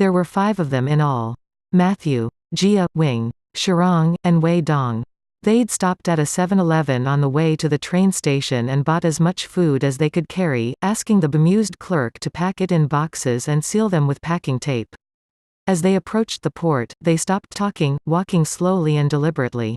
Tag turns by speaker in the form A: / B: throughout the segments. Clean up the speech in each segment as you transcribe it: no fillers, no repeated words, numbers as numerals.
A: There were 5 of them in all. Matthew, Jia, Wing, Shirong, and Wei Dong. They'd stopped at a 7-Eleven on the way to the train station and bought as much food as they could carry, asking the bemused clerk to pack it in boxes and seal them with packing tape. As they approached the port, they stopped talking, walking slowly and deliberately.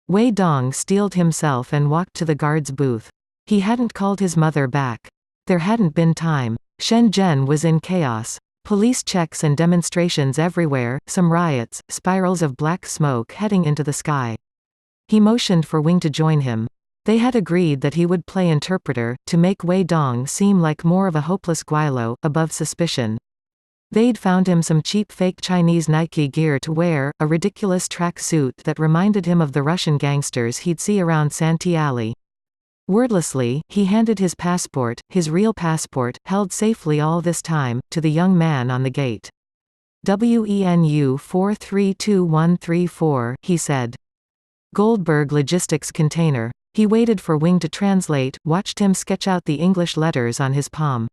A: Wei Dong steeled himself and walked to the guard's booth. He hadn't called his mother back. There hadn't been time. Shenzhen was in chaos. Police checks and demonstrations everywhere, some riots, spirals of black smoke heading into the sky. He motioned for Wing to join him. They had agreed that he would play interpreter, to make Wei Dong seem like more of a hopeless guilo, above suspicion. They'd found him some cheap fake Chinese Nike gear to wear, a ridiculous track suit that reminded him of the Russian gangsters he'd see around Santee Alley. Wordlessly, he handed his passport, his real passport, held safely all this time, to the young man on the gate. "WENU 432134, he said. "Goldberg Logistics Container." He waited for Wing to translate, watched him sketch out the English letters on his palm.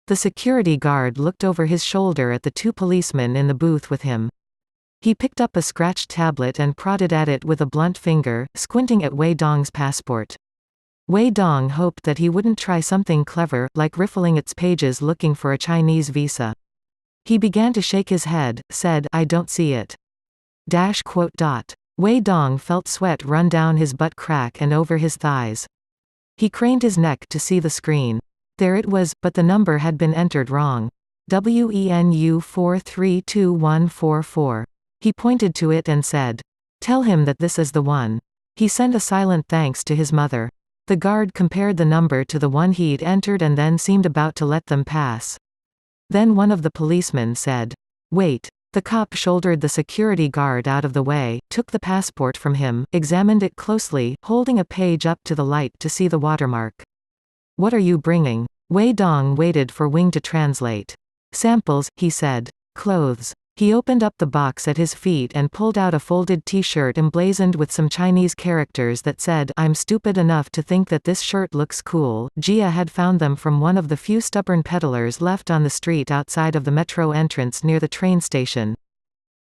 A: The security guard looked over his shoulder at the 2 policemen in the booth with him. He picked up a scratched tablet and prodded at it with a blunt finger, squinting at Wei Dong's passport. Wei Dong hoped that he wouldn't try something clever, like riffling its pages looking for a Chinese visa. He began to shake his head, said, "I don't see it." Wei Dong felt sweat run down his butt crack and over his thighs. He craned his neck to see the screen. There it was, but the number had been entered wrong. "WENU 432144. He pointed to it and said, "Tell him that this is the one." He sent a silent thanks to his mother. The guard compared the number to the one he'd entered and then seemed about to let them pass. Then one of the policemen said, "Wait." The cop shouldered the security guard out of the way, took the passport from him, examined it closely, holding a page up to the light to see the watermark. "What are you bringing?" Wei Dong waited for Wing to translate. "Samples," he said. "Clothes." He opened up the box at his feet and pulled out a folded T-shirt emblazoned with some Chinese characters that said, "I'm stupid enough to think that this shirt looks cool." Jia had found them from one of the few stubborn peddlers left on the street outside of the metro entrance near the train station.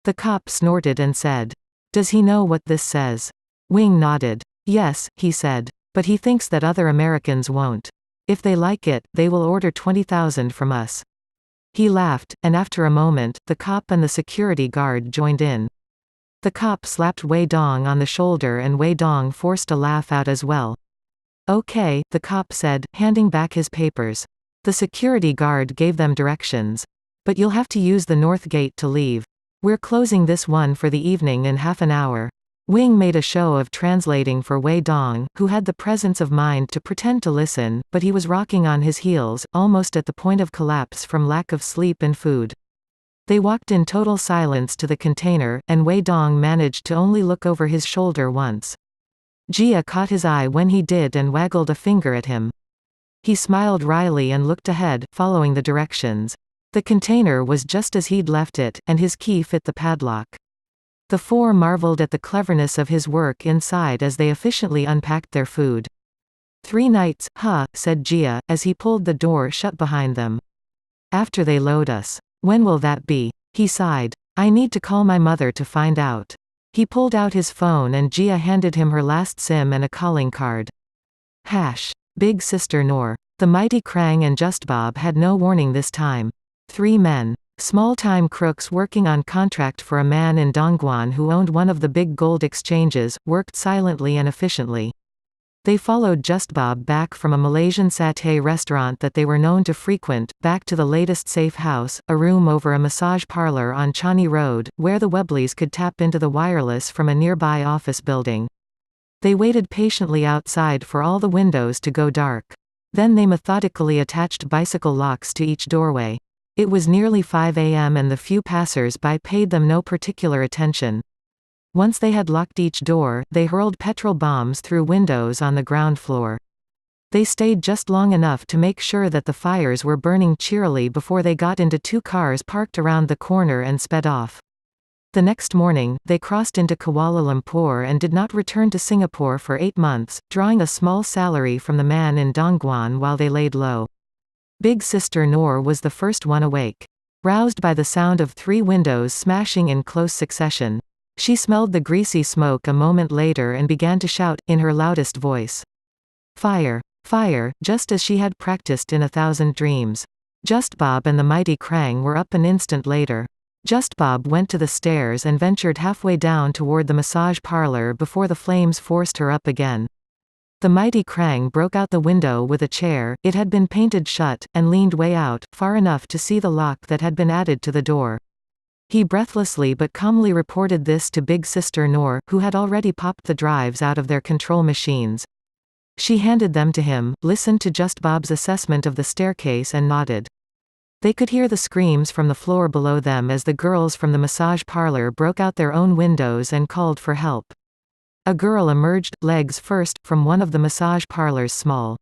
A: The cop snorted and said, "Does he know what this says?" Wing nodded. "Yes," he said. "But he thinks that other Americans won't. If they like it, they will order 20,000 from us." He laughed, and after a moment, the cop and the security guard joined in. The cop slapped Wei Dong on the shoulder and Wei Dong forced a laugh out as well. "Okay," the cop said, handing back his papers. The security guard gave them directions. "But you'll have to use the north gate to leave. We're closing this one for the evening in half an hour." Wing made a show of translating for Wei Dong, who had the presence of mind to pretend to listen, but he was rocking on his heels, almost at the point of collapse from lack of sleep and food. They walked in total silence to the container, and Wei Dong managed to only look over his shoulder once. Jia caught his eye when he did and waggled a finger at him. He smiled wryly and looked ahead, following the directions. The container was just as he'd left it, and his key fit the padlock. The 4 marveled at the cleverness of his work inside as they efficiently unpacked their food. 3 nights, huh, said Jia, as he pulled the door shut behind them. "After they load us. When will that be?" He sighed. "I need to call my mother to find out." He pulled out his phone and Jia handed him her last SIM and a calling card. Big Sister Noor. The mighty Krang and Justbob had no warning this time. 3 men. Small-time crooks working on contract for a man in Dongguan who owned one of the big gold exchanges, worked silently and efficiently. They followed Justbob back from a Malaysian satay restaurant that they were known to frequent, back to the latest safe house, a room over a massage parlor on Changi Road, where the Webleys could tap into the wireless from a nearby office building. They waited patiently outside for all the windows to go dark. Then they methodically attached bicycle locks to each doorway. It was nearly 5 a.m. and the few passers-by paid them no particular attention. Once they had locked each door, they hurled petrol bombs through windows on the ground floor. They stayed just long enough to make sure that the fires were burning cheerily before they got into 2 cars parked around the corner and sped off. The next morning, they crossed into Kuala Lumpur and did not return to Singapore for 8 months, drawing a small salary from the man in Dongguan while they laid low. Big Sister Noor was the first one awake. roused by the sound of 3 windows smashing in close succession. She smelled the greasy smoke a moment later and began to shout, in her loudest voice. Fire! Fire! Just as she had practiced in 1,000 dreams. Just Bob and the mighty Krang were up an instant later. Just Bob went to the stairs and ventured halfway down toward the massage parlor before the flames forced her up again. The mighty Krang broke out the window with a chair, it had been painted shut, and leaned way out, far enough to see the lock that had been added to the door. He breathlessly but calmly reported this to Big Sister Noor, who had already popped the drives out of their control machines. She handed them to him, listened to Just Bob's assessment of the staircase and nodded. They could hear the screams from the floor below them as the girls from the massage parlor broke out their own windows and called for help. A girl emerged, legs first, from one of the massage parlor's small,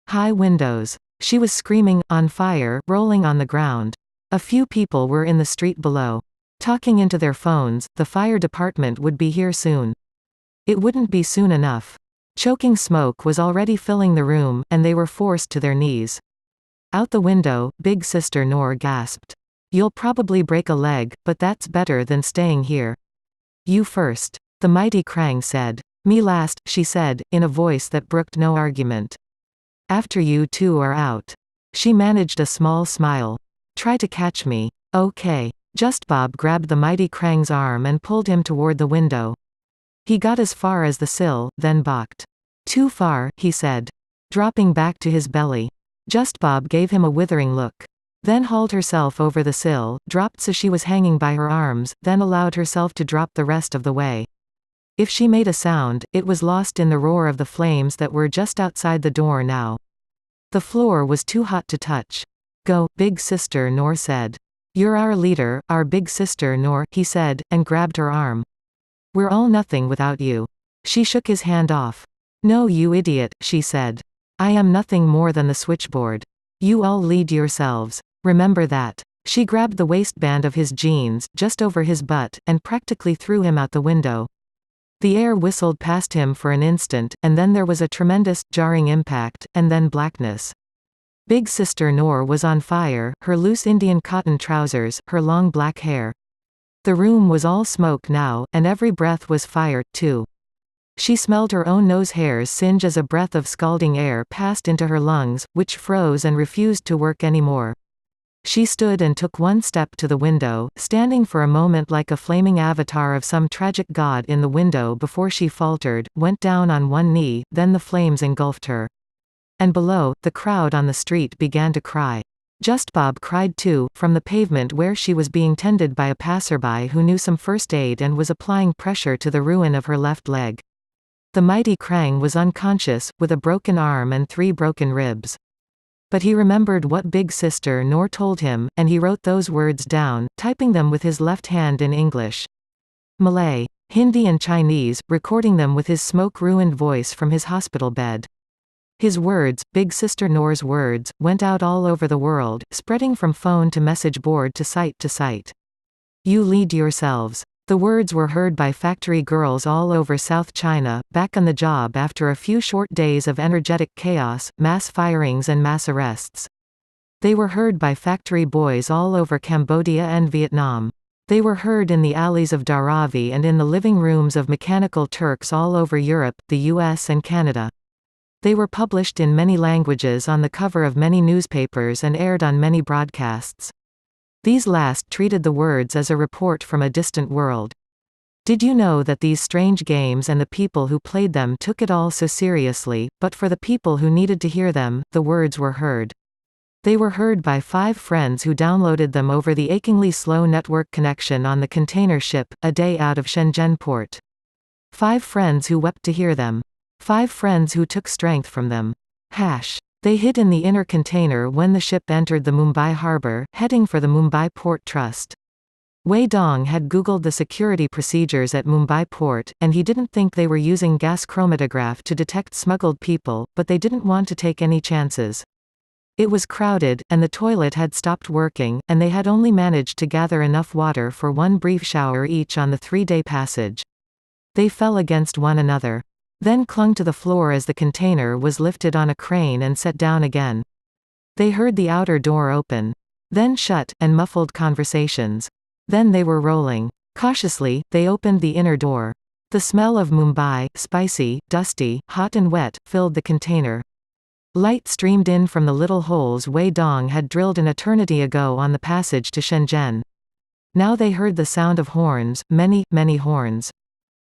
A: high windows. She was screaming, on fire, rolling on the ground. A few people were in the street below. Talking into their phones, the fire department would be here soon. It wouldn't be soon enough. Choking smoke was already filling the room, and they were forced to their knees. Out the window, Big Sister Noor gasped. You'll probably break a leg, but that's better than staying here. You first. The mighty Krang said. Me last, she said, in a voice that brooked no argument. After you two are out. She managed a small smile. Try to catch me. Okay. Just Bob grabbed the mighty Krang's arm and pulled him toward the window. He got as far as the sill, then balked. Too far, he said. Dropping back to his belly. Just Bob gave him a withering look. Then hauled herself over the sill, dropped so she was hanging by her arms, then allowed herself to drop the rest of the way. If she made a sound, it was lost in the roar of the flames that were just outside the door now. The floor was too hot to touch. Go, Big Sister Noor said. You're our leader, our Big Sister Noor, he said, and grabbed her arm. We're all nothing without you. She shook his hand off. No, you idiot, she said. I am nothing more than the switchboard. You all lead yourselves. Remember that. She grabbed the waistband of his jeans, just over his butt, and practically threw him out the window. The air whistled past him for an instant, and then there was a tremendous, jarring impact, and then blackness. Big Sister Noor was on fire, her loose Indian cotton trousers, her long black hair. The room was all smoke now, and every breath was fire, too. She smelled her own nose hairs singe as a breath of scalding air passed into her lungs, which froze and refused to work anymore. She stood and took one step to the window, standing for a moment like a flaming avatar of some tragic god in the window before she faltered, went down on one knee, then the flames engulfed her. And below, the crowd on the street began to cry. Just Bob cried too, from the pavement where she was being tended by a passerby who knew some first aid and was applying pressure to the ruin of her left leg. The mighty Krang was unconscious, with a broken arm and 3 broken ribs. But he remembered what Big Sister Noor told him, and he wrote those words down, typing them with his left hand in English, Malay, Hindi and Chinese, recording them with his smoke-ruined voice from his hospital bed. His words, Big Sister Noor's words, went out all over the world, spreading from phone to message board to site to site. You lead yourselves. The words were heard by factory girls all over South China, back on the job after a few short days of energetic chaos, mass firings and mass arrests. They were heard by factory boys all over Cambodia and Vietnam. They were heard in the alleys of Dharavi and in the living rooms of mechanical Turks all over Europe, the US and Canada. They were published in many languages on the cover of many newspapers and aired on many broadcasts. These last treated the words as a report from a distant world. Did you know that these strange games and the people who played them took it all so seriously, but for the people who needed to hear them, the words were heard. They were heard by 5 friends who downloaded them over the achingly slow network connection on the container ship, a day out of Shenzhen port. 5 friends who wept to hear them. 5 friends who took strength from them. They hid in the inner container when the ship entered the Mumbai harbor, heading for the Mumbai Port Trust. Wei Dong had Googled the security procedures at Mumbai Port, and he didn't think they were using gas chromatograph to detect smuggled people, but they didn't want to take any chances. It was crowded, and the toilet had stopped working, and they had only managed to gather enough water for one brief shower each on the 3-day passage. They fell against one another. Then clung to the floor as the container was lifted on a crane and set down again. They heard the outer door open. Then shut, and muffled conversations. Then they were rolling. Cautiously, they opened the inner door. The smell of Mumbai, spicy, dusty, hot and wet, filled the container. Light streamed in from the little holes Wei Dong had drilled an eternity ago on the passage to Shenzhen. Now they heard the sound of horns, many, many horns.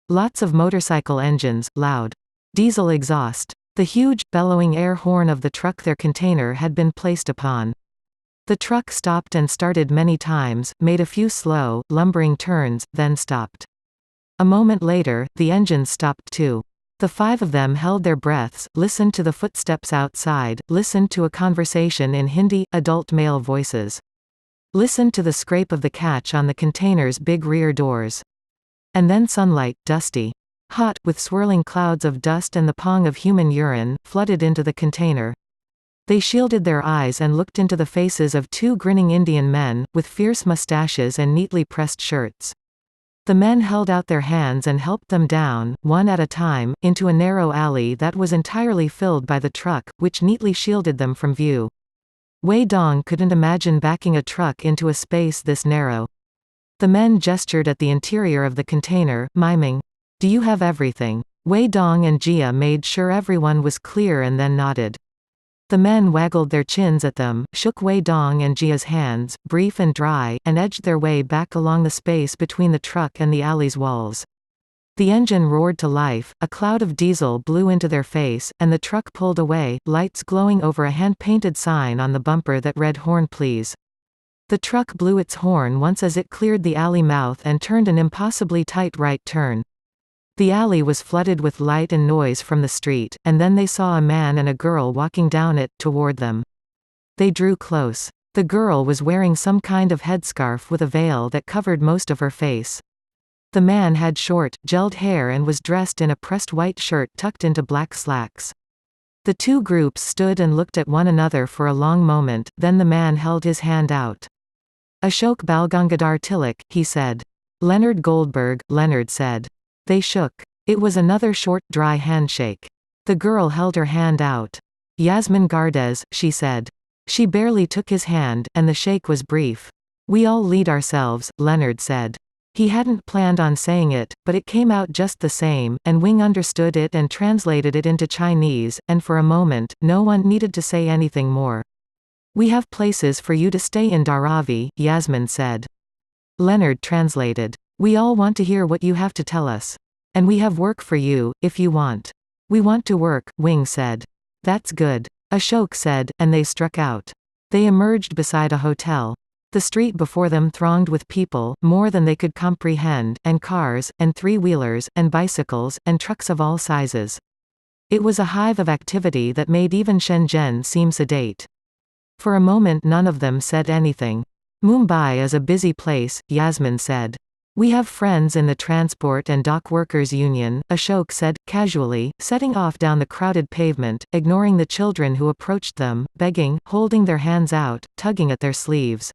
A: Lots of motorcycle engines, loud. Diesel exhaust. The huge, bellowing air horn of the truck their container had been placed upon. The truck stopped and started many times, made a few slow, lumbering turns, then stopped. A moment later, the engines stopped too. The five of them held their breaths, listened to the footsteps outside, listened to a conversation in Hindi, adult male voices. Listened to the scrape of the catch on the container's big rear doors. And then sunlight, dusty. Hot, with swirling clouds of dust and the pong of human urine, flooded into the container. They shielded their eyes and looked into the faces of two grinning Indian men, with fierce mustaches and neatly pressed shirts. The men held out their hands and helped them down, one at a time, into a narrow alley that was entirely filled by the truck, which neatly shielded them from view. Wei Dong couldn't imagine backing a truck into a space this narrow. The men gestured at the interior of the container, miming, "Do you have everything?" Wei Dong and Jia made sure everyone was clear and then nodded. The men waggled their chins at them, shook Wei Dong and Jia's hands, brief and dry, and edged their way back along the space between the truck and the alley's walls. The engine roared to life, a cloud of diesel blew into their face, and the truck pulled away, lights glowing over a hand-painted sign on the bumper that read "Horn please." The truck blew its horn once as it cleared the alley mouth and turned an impossibly tight right turn. The alley was flooded with light and noise from the street, and then they saw a man and a girl walking down it, toward them. They drew close. The girl was wearing some kind of headscarf with a veil that covered most of her face. The man had short, gelled hair and was dressed in a pressed white shirt tucked into black slacks. The two groups stood and looked at one another for a long moment, then the man held his hand out. "Ashok Balgangadhar Tilak," he said. "Leonard Goldberg," Leonard said. They shook. It was another short, dry handshake. The girl held her hand out. "Yasmin Gardes," she said. She barely took his hand, and the shake was brief. "We all lead ourselves," Leonard said. He hadn't planned on saying it, but it came out just the same, and Wing understood it and translated it into Chinese, and for a moment, no one needed to say anything more. "We have places for you to stay in Dharavi," Yasmin said. Leonard translated. "We all want to hear what you have to tell us. And we have work for you, if you want." "We want to work," Wing said. "That's good," Ashok said, and they struck out. They emerged beside a hotel. The street before them thronged with people, more than they could comprehend, and cars, and three-wheelers, and bicycles, and trucks of all sizes. It was a hive of activity that made even Shenzhen seem sedate. For a moment none of them said anything. "Mumbai is a busy place," Yasmin said. "We have friends in the Transport and Dock Workers Union," Ashok said, casually, setting off down the crowded pavement, ignoring the children who approached them, begging, holding their hands out, tugging at their sleeves.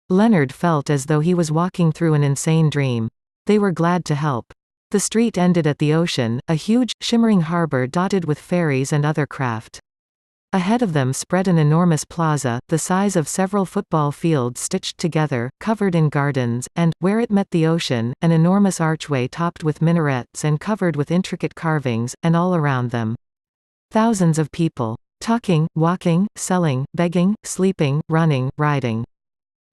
A: Leonard felt as though he was walking through an insane dream. They were glad to help. The street ended at the ocean, a huge, shimmering harbor dotted with ferries and other craft. Ahead of them spread an enormous plaza, the size of several football fields stitched together, covered in gardens, and, where it met the ocean, an enormous archway topped with minarets and covered with intricate carvings, and all around them, thousands of people. Talking, walking, selling, begging, sleeping, running, riding.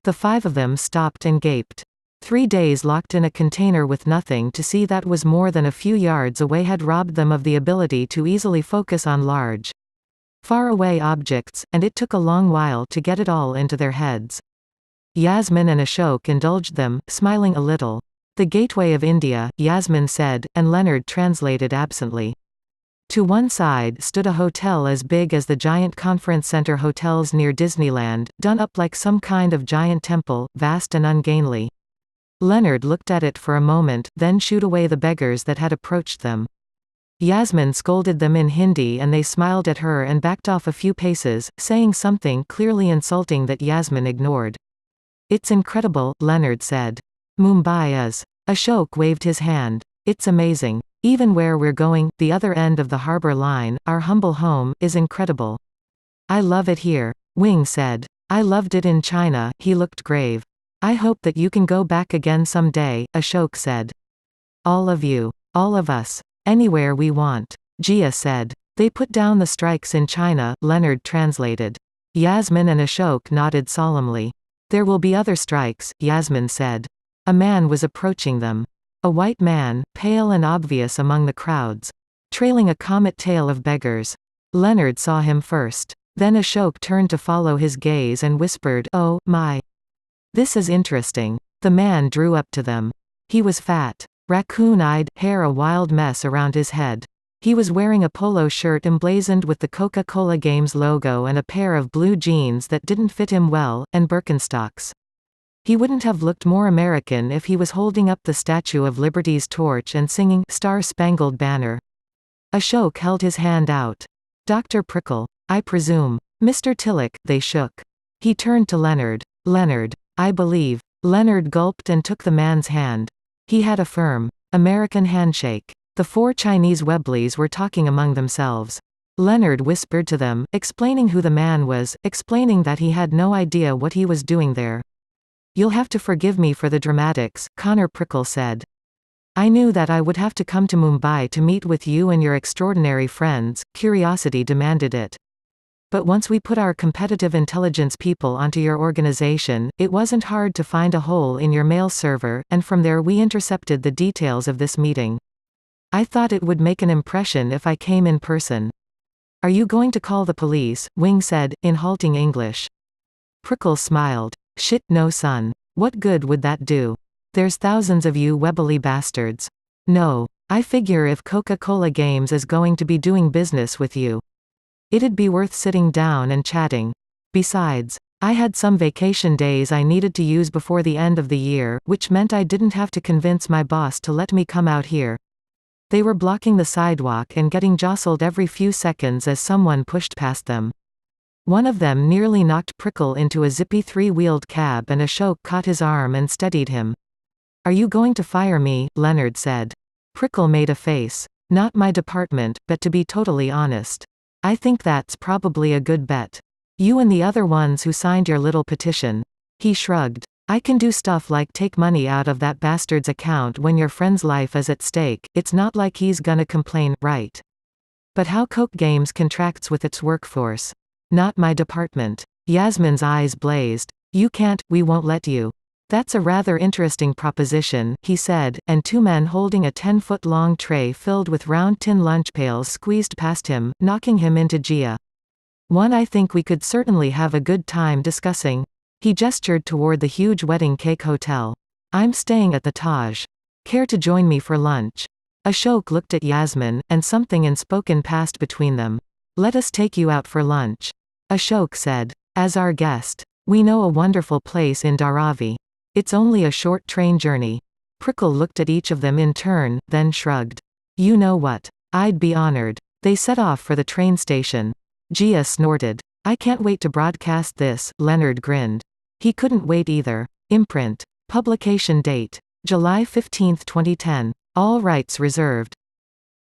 A: The five of them stopped and gaped. 3 days locked in a container with nothing to see that was more than a few yards away had robbed them of the ability to easily focus on large, far-away objects, and it took a long while to get it all into their heads. Yasmin and Ashok indulged them, smiling a little. "The gateway of India," Yasmin said, and Leonard translated absently. To one side stood a hotel as big as the giant conference center hotels near Disneyland, done up like some kind of giant temple, vast and ungainly. Leonard looked at it for a moment, then shooed away the beggars that had approached them. Yasmin scolded them in Hindi and they smiled at her and backed off a few paces, saying something clearly insulting that Yasmin ignored. "It's incredible," Leonard said. "Mumbai is." Ashok waved his hand. "It's amazing. Even where we're going, the other end of the harbor line, our humble home, is incredible. I love it here," Wing said. I loved it in China, he looked grave. I hope that you can go back again someday, Ashok said. All of you. All of us. Anywhere we want. Jia said. They put down the strikes in China, Leonard translated. Yasmin and Ashok nodded solemnly. There will be other strikes, Yasmin said. A man was approaching them. A white man, pale and obvious among the crowds. Trailing a comet tail of beggars. Leonard saw him first. Then Ashok turned to follow his gaze and whispered, "Oh, my. This is interesting." The man drew up to them. He was fat. Raccoon-eyed, hair a wild mess around his head. He was wearing a polo shirt emblazoned with the Coca-Cola Games logo and a pair of blue jeans that didn't fit him well, and Birkenstocks. He wouldn't have looked more American if he was holding up the Statue of Liberty's torch and singing Star-Spangled Banner. Ashok held his hand out. Dr. Prickle. I presume. Mr. Tilak, they shook. He turned to Leonard. Leonard. I believe. Leonard gulped and took the man's hand. He had a firm, American handshake. The four Chinese Webleys were talking among themselves. Leonard whispered to them, explaining who the man was, explaining that he had no idea what he was doing there. You'll have to forgive me for the dramatics, Connor Prickle said. I knew that I would have to come to Mumbai to meet with you and your extraordinary friends, curiosity demanded it. But once we put our competitive intelligence people onto your organization, it wasn't hard to find a hole in your mail server, and from there we intercepted the details of this meeting. I thought it would make an impression if I came in person. Are you going to call the police? Wing said, in halting English. Prickle smiled. Shit no son. What good would that do? There's thousands of you Webley bastards. No. I figure if Coca-Cola Games is going to be doing business with you, it'd be worth sitting down and chatting. Besides, I had some vacation days I needed to use before the end of the year, which meant I didn't have to convince my boss to let me come out here. They were blocking the sidewalk and getting jostled every few seconds as someone pushed past them. One of them nearly knocked Prickle into a zippy three-wheeled cab and Ashok caught his arm and steadied him. Are you going to fire me? Leonard said. Prickle made a face. Not my department, but to be totally honest, I think that's probably a good bet. You and the other ones who signed your little petition. He shrugged. I can do stuff like take money out of that bastard's account when your friend's life is at stake. It's not like he's gonna complain, right? But how Coke Games contracts with its workforce? Not my department. Yasmin's eyes blazed. You can't, we won't let you. That's a rather interesting proposition, he said, and two men holding a 10-foot-long tray filled with round tin lunch pails squeezed past him, knocking him into Jia. One I think we could certainly have a good time discussing. He gestured toward the huge wedding cake hotel. I'm staying at the Taj. Care to join me for lunch? Ashok looked at Yasmin, and something unspoken passed between them. Let us take you out for lunch. Ashok said. As our guest. We know a wonderful place in Dharavi. It's only a short train journey. Prickle looked at each of them in turn, then shrugged. You know what? I'd be honored. They set off for the train station. Jia snorted. I can't wait to broadcast this, Leonard grinned. He couldn't wait either. Imprint. Publication date. July 15, 2010. All rights reserved.